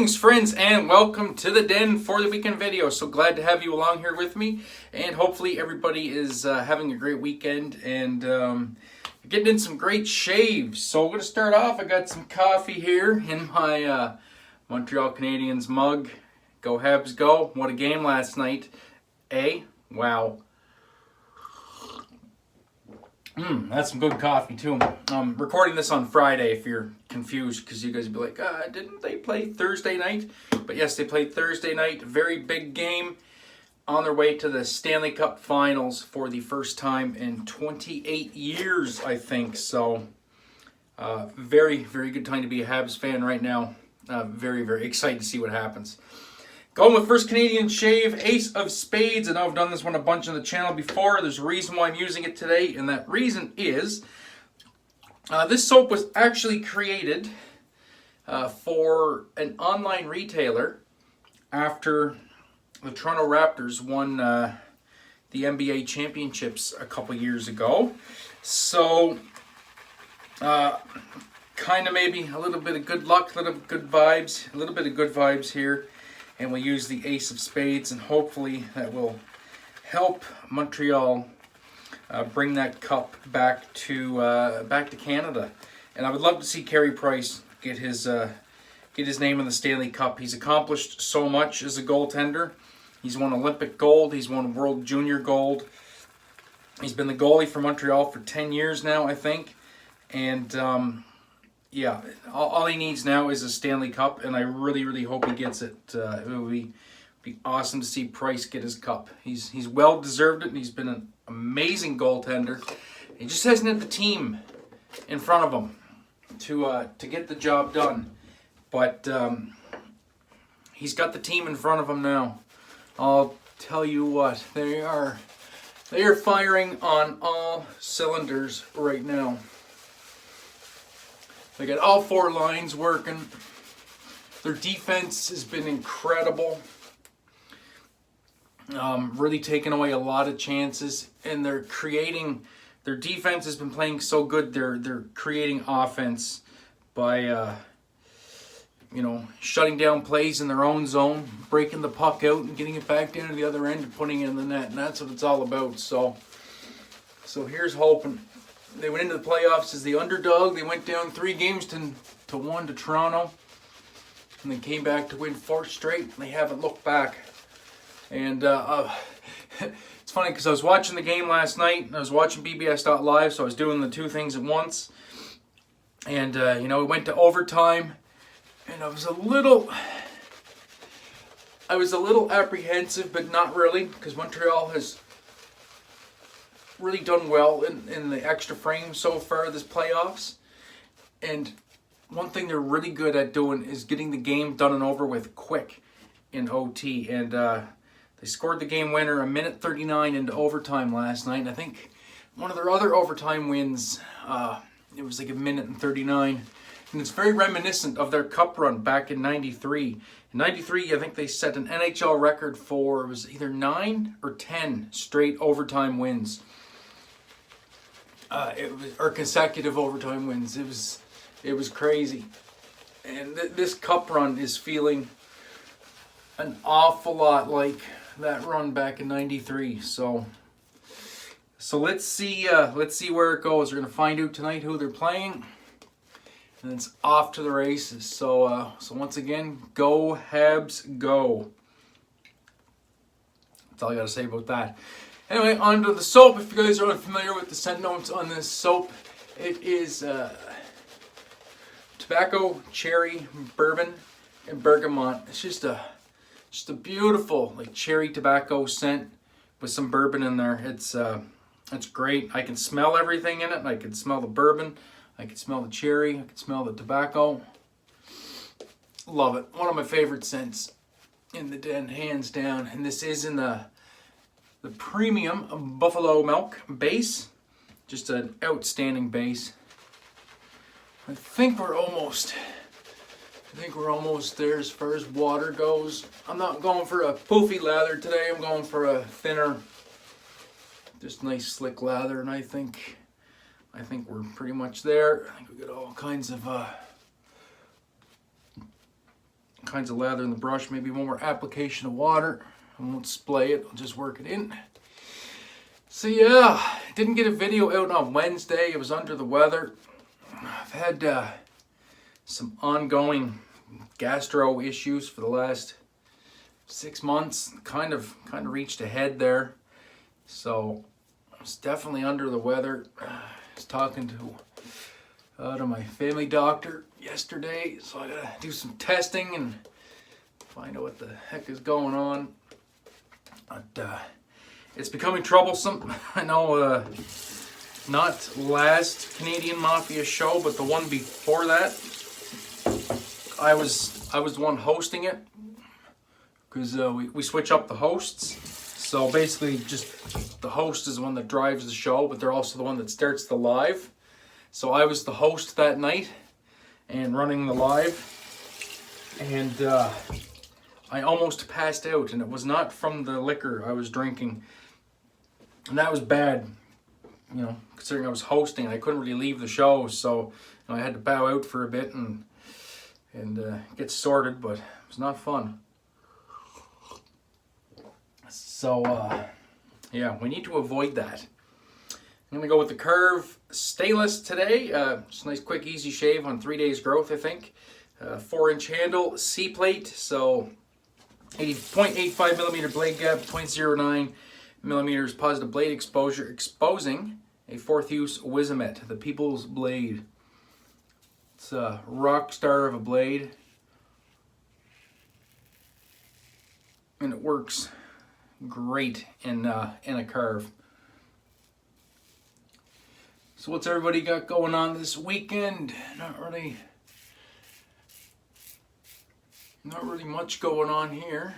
Greetings friends and welcome to the den for the weekend video. So glad to have you along here with me, and hopefully everybody is having a great weekend and getting in some great shaves. So we're going to start off. I got some coffee here in my Montreal Canadiens mug. Go Habs go. What a game last night. Wow. That's some good coffee too. I'm recording this on Friday if you're confused, because you guys will be like, didn't they play Thursday night? But yes, they played Thursday night. Very big game on their way to the Stanley Cup finals for the first time in 28 years, I think. So very, very good time to be a Habs fan right now. Very, very excited to see what happens. Going with first Canadian shave, Ace of Spades. I know I've done this one a bunch on the channel before. There's a reason why I'm using it today, and that reason is this soap was actually created for an online retailer after the Toronto Raptors won the NBA championships a couple years ago. So kind of maybe a little bit of good luck, a little bit of good vibes here. And we'll use the Ace of Spades, and hopefully that will help Montreal bring that cup back to Canada. And I would love to see Carey Price get his name in the Stanley Cup. He's accomplished so much as a goaltender. He's won Olympic gold. He's won World Junior gold. He's been the goalie for Montreal for 10 years now, I think. And yeah, all he needs now is a Stanley Cup, and I really, really hope he gets it. It would be awesome to see Price get his cup. He's well deserved it, and he's been an amazing goaltender. He just hasn't had the team in front of him to get the job done. But he's got the team in front of him now. I'll tell you what, they are firing on all cylinders right now. They got all four lines working. Their defense has been incredible. Really taking away a lot of chances, and their defense has been playing so good. They're creating offense by shutting down plays in their own zone, breaking the puck out and getting it back down to the other end and putting it in the net, and that's what it's all about. So here's hoping. They went into the playoffs as the underdog. They went down 3-1 to Toronto, and then came back to win 4 straight. And they haven't looked back. And it's funny because I was watching the game last night, and I was watching BBS.Live, so I was doing the two things at once. And we went to overtime, and I was a little apprehensive, but not really, because Montreal has really done well in the extra frame so far this playoffs. And one thing they're really good at doing is getting the game done and over with quick in OT. And they scored the game winner a minute 39 into overtime last night. And I think one of their other overtime wins, it was like a minute and 39. And it's very reminiscent of their cup run back in 93. In 93, I think they set an NHL record for, it was either 9 or 10 straight overtime wins. Or consecutive overtime wins. It was crazy. And this cup run is feeling an awful lot like that run back in 93. So let's see where it goes. We're gonna find out tonight who they're playing, and it's off to the races. So once again, go Habs, go. That's all I gotta say about that. Anyway, on to the soap. If you guys are unfamiliar with the scent notes on this soap, it is tobacco, cherry, bourbon, and bergamot. It's just a beautiful like cherry tobacco scent with some bourbon in there. It's great. I can smell everything in it. I can smell the bourbon. I can smell the cherry. I can smell the tobacco. Love it. One of my favorite scents in the den, hands down. And this is in the premium buffalo milk base. Just an outstanding base. I think we're almost there as far as water goes. I'm not going for a poofy lather today. I'm going for a thinner, just nice slick lather, and I think we're pretty much there. I think we got all kinds of kinds of lather in the brush, maybe one more application of water. I won't splay it, I'll just work it in. So yeah, didn't get a video out on Wednesday. I was under the weather. I've had some ongoing gastro issues for the last 6 months. Kind of reached a head there. So I was definitely under the weather. I was talking to my family doctor yesterday, so I gotta do some testing and find out what the heck is going on. But it's becoming troublesome. I know, not last Canadian Mafia show, but the one before that, I was the one hosting it, because we switch up the hosts. So basically, just the host is the one that drives the show, but they're also the one that starts the live. So I was the host that night and running the live, and I almost passed out, and it was not from the liquor I was drinking. And that was bad, you know, considering I was hosting. I couldn't really leave the show, so you know, I had to bow out for a bit and get sorted, but it was not fun. So, yeah, we need to avoid that. I'm going to go with the Karve Stainless today. Just a nice, quick, easy shave on 3 days growth, I think. 4-inch handle, C-plate, so 0.85 millimeter blade gap, 0.09 millimeters positive blade exposure, exposing a 4th use Wizamet, the People's Blade. It's a rock star of a blade, and it works great in a Karve. So what's everybody got going on this weekend? Not really much going on here.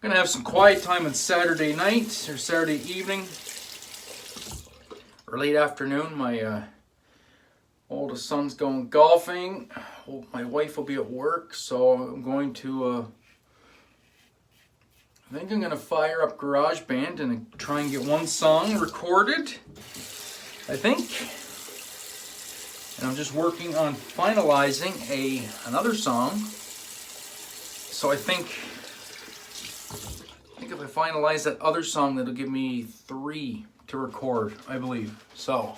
Gonna have some quiet time on Saturday night or Saturday evening or late afternoon. My oldest son's going golfing. My wife will be at work, so I'm going to I think I'm gonna fire up GarageBand and try and get one song recorded, I think. And I'm just working on finalizing another song. So I think if I finalize that other song, that'll give me 3 to record, I believe. So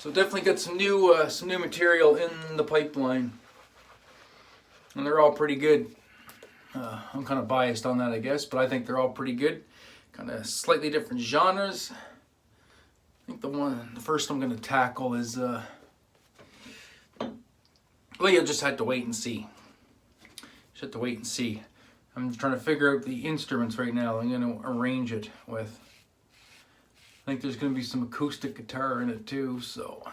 definitely got some new material in the pipeline, and they're all pretty good. I'm kind of biased on that, I guess, but I think they're all pretty good. Kind of slightly different genres. I think the first I'm going to tackle is well, you'll just have to wait and see. Just have to wait and see. I'm trying to figure out the instruments right now. I'm going to arrange it with. I think there's going to be some acoustic guitar in it too, so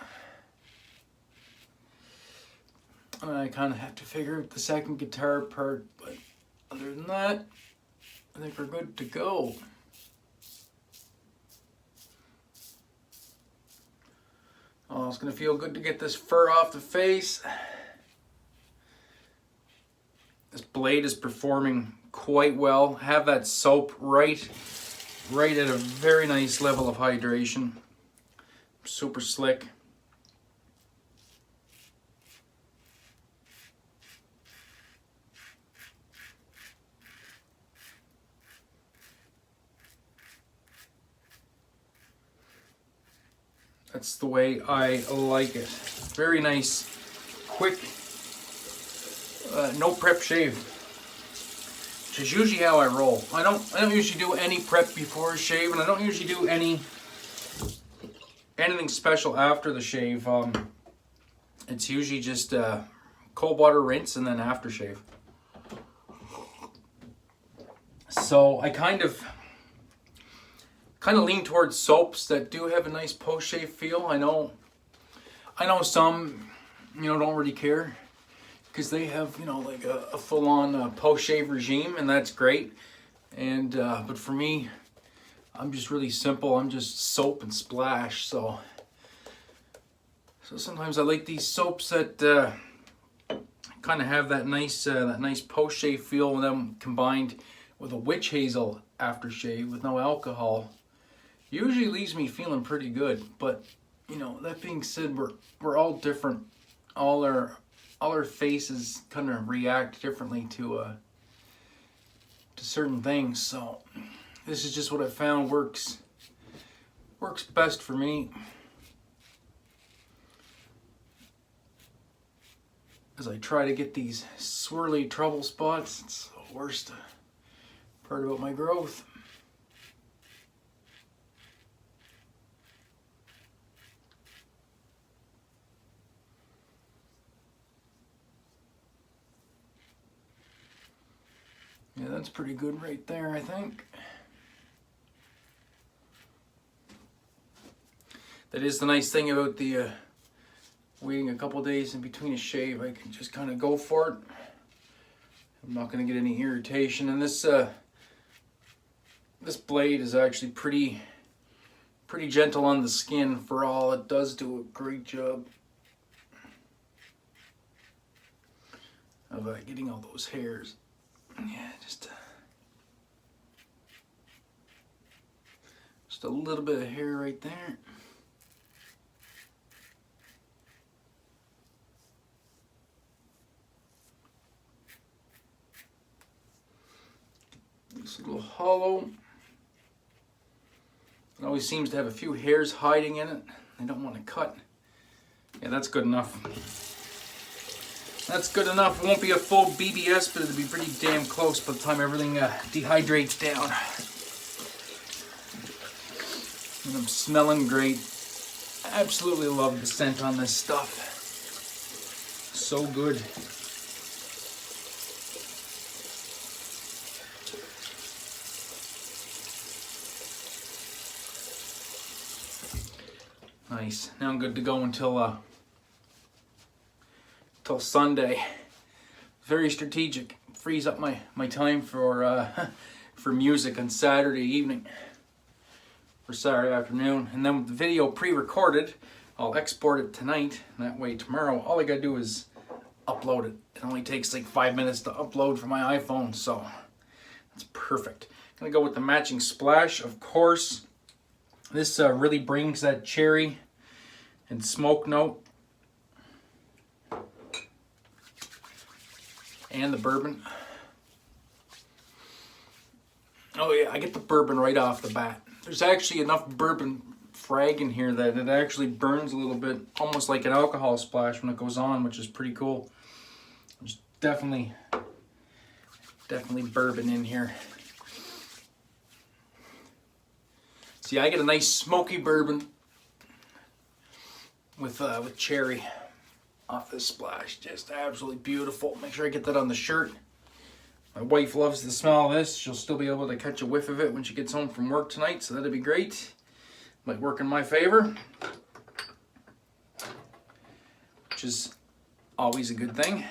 I kind of have to figure out the second guitar part, but other than that, I think we're good to go. Oh, it's going to feel good to get this fur off the face. This blade is performing quite well. Have that soap right at a very nice level of hydration. Super slick. That's the way I like it. Very nice, quick, no prep shave, which is usually how I roll. I don't usually do any prep before a shave, and I don't usually do anything special after the shave. It's usually just cold water rinse and then aftershave. So I kind of lean towards soaps that do have a nice post-shave feel. I know some, don't really care because they have, like a full-on post-shave regime, and that's great. And but for me, I'm just really simple. I'm just soap and splash. So sometimes I like these soaps that kind of have that nice post-shave feel, and then combined with a witch hazel aftershave with no alcohol. Usually leaves me feeling pretty good, but that being said, we're all different. All our all our faces kind of react differently to certain things. So this is just what I found works best for me. As I try to get these swirly trouble spots, it's the worst part about my growth. Yeah, that's pretty good right there, I think. That is the nice thing about the waiting a couple days in between a shave. I can just kind of go for it. I'm not going to get any irritation. And this blade is actually pretty gentle on the skin for all. It does do a great job of getting all those hairs. Yeah, just a little bit of hair right there. This little hollow. It always seems to have a few hairs hiding in it. I don't want to cut. Yeah, that's good enough. That's good enough. It won't be a full BBS, but it'll be pretty damn close by the time everything dehydrates down. And I'm smelling great. Absolutely love the scent on this stuff. So good. Nice. Now I'm good to go until Sunday. Very strategic. Frees up my time for music on Saturday evening, for Saturday afternoon, and then with the video pre-recorded, I'll export it tonight. And that way tomorrow, all I gotta do is upload it. It only takes like 5 minutes to upload from my iPhone, so that's perfect. I'm gonna go with the matching splash, of course. This really brings that cherry and smoke note. And the bourbon. Oh yeah, I get the bourbon right off the bat. There's actually enough bourbon frag in here that it actually burns a little bit, almost like an alcohol splash when it goes on, which is pretty cool. There's definitely bourbon in here. See, I get a nice smoky bourbon with cherry off this splash. Just absolutely beautiful. Make sure I get that on the shirt. My wife loves the smell of this. She'll still be able to catch a whiff of it when she gets home from work tonight, so that'd be great. Might work in my favor, which is always a good thing.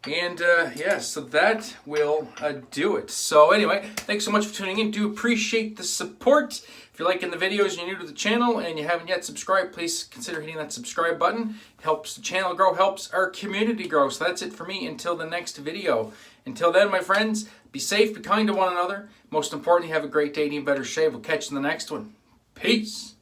And yeah, so that will do it. So anyway, thanks so much for tuning in. Do appreciate the support. If you're liking the videos and you're new to the channel and you haven't yet subscribed, please consider hitting that subscribe button. It helps the channel grow, helps our community grow. So that's it for me until the next video. Until then, my friends, be safe, be kind to one another. Most importantly, have a great day and even better shave. We'll catch you in the next one. Peace.